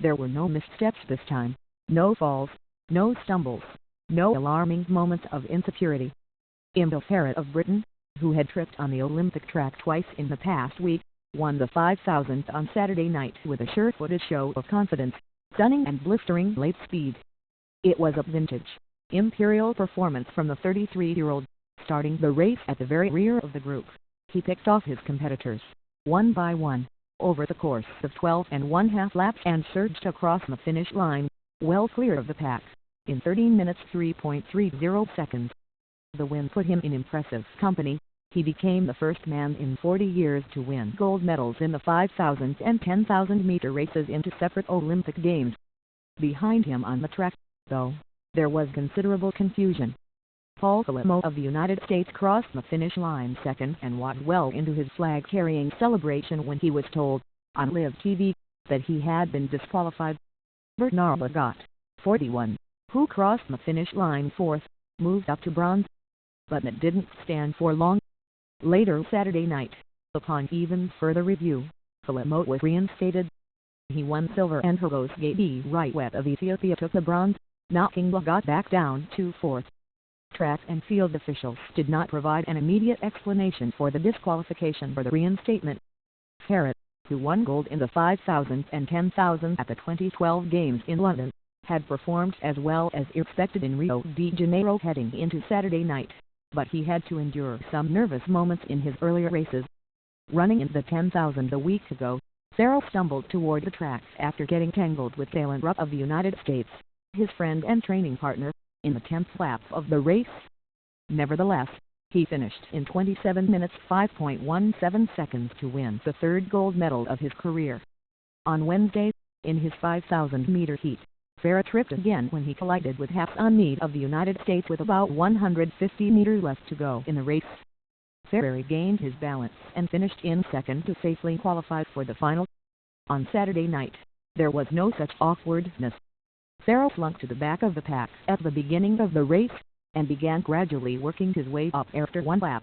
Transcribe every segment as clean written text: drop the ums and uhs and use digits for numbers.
There were no missteps this time, no falls, no stumbles, no alarming moments of insecurity. Farah of Britain, who had tripped on the Olympic track twice in the past week, won the 5,000 on Saturday night with a sure-footed show of confidence, stunning and blistering late speed. It was a vintage, imperial performance from the 33-year-old, starting the race at the very rear of the group. He picked off his competitors, one by one, over the course of 12 1/2 laps and surged across the finish line, well clear of the pack, in 13 minutes 3.30 seconds. The win put him in impressive company. He became the first man in 40 years to win gold medals in the 5,000 and 10,000 meter races in two separate Olympic Games. Behind him on the track, though, there was considerable confusion. Paul of the United States crossed the finish line second and walked well into his flag-carrying celebration when he was told, on live TV, that he had been disqualified. Bernard 41, who crossed the finish line fourth, moved up to bronze. But that didn't stand for long. Later Saturday night, upon even further review, Farah was reinstated. He won silver and DQ'd of Ethiopia took the bronze, knocking Lagat back down to fourth. Track and field officials did not provide an immediate explanation for the disqualification for the reinstatement. Farah, who won gold in the 5,000 and 10,000 at the 2012 Games in London, had performed as well as expected in Rio de Janeiro heading into Saturday night, but he had to endure some nervous moments in his earlier races. Running in the 10,000 a week ago, Farah stumbled toward the tracks after getting tangled with Farah of the United States, his friend and training partner, in the 10th lap of the race. Nevertheless, he finished in 27 minutes 5.17 seconds to win the third gold medal of his career. On Wednesday, in his 5,000-meter heat, Farah tripped again when he collided with Hassan of the United States with about 150 meters left to go in the race. Farah regained his balance and finished in second to safely qualify for the final. On Saturday night, there was no such awkwardness. Farah slunk to the back of the pack at the beginning of the race, and began gradually working his way up after one lap.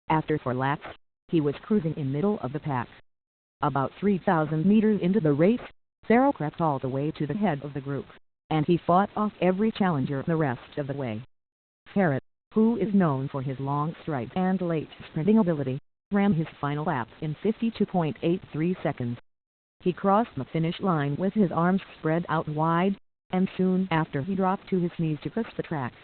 After 4 laps, he was cruising in middle of the pack. About 3,000 meters into the race, Farah crept all the way to the head of the group, and he fought off every challenger the rest of the way. Farah, who is known for his long strides and late sprinting ability, ran his final lap in 52.83 seconds. He crossed the finish line with his arms spread out wide, and soon after he dropped to his knees to kiss the tracks.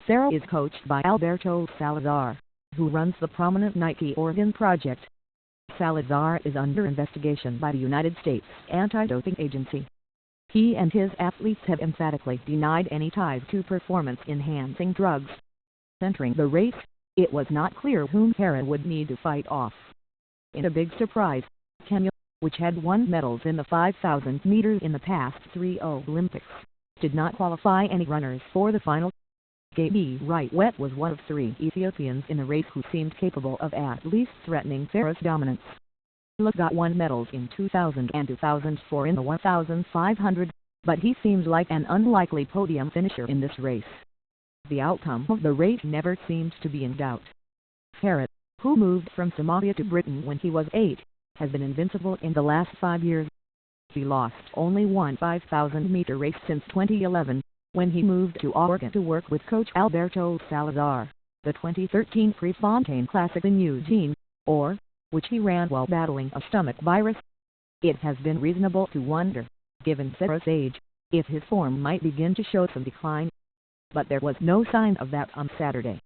Farah is coached by Alberto Salazar, who runs the prominent Nike Oregon project. Salazar is under investigation by the United States Anti-Doping Agency. He and his athletes have emphatically denied any ties to performance-enhancing drugs. Entering the race, it was not clear whom Farah would need to fight off. In a big surprise, Kenya, which had won medals in the 5,000 meters in the past 3 Olympics, did not qualify any runners for the final. DQ'd was one of 3 Ethiopians in the race who seemed capable of at least threatening Farah's dominance. Lagat won medals in 2000 and 2004 in the 1,500, but he seemed like an unlikely podium finisher in this race. The outcome of the race never seemed to be in doubt. Farah, who moved from Somalia to Britain when he was 8, has been invincible in the last 5 years. He lost only one 5,000-meter race since 2011, when he moved to Oregon to work with coach Alberto Salazar, the 2013 Prefontaine Classic in Eugene, which he ran while battling a stomach virus. It has been reasonable to wonder, given Farah's age, if his form might begin to show some decline. But there was no sign of that on Saturday.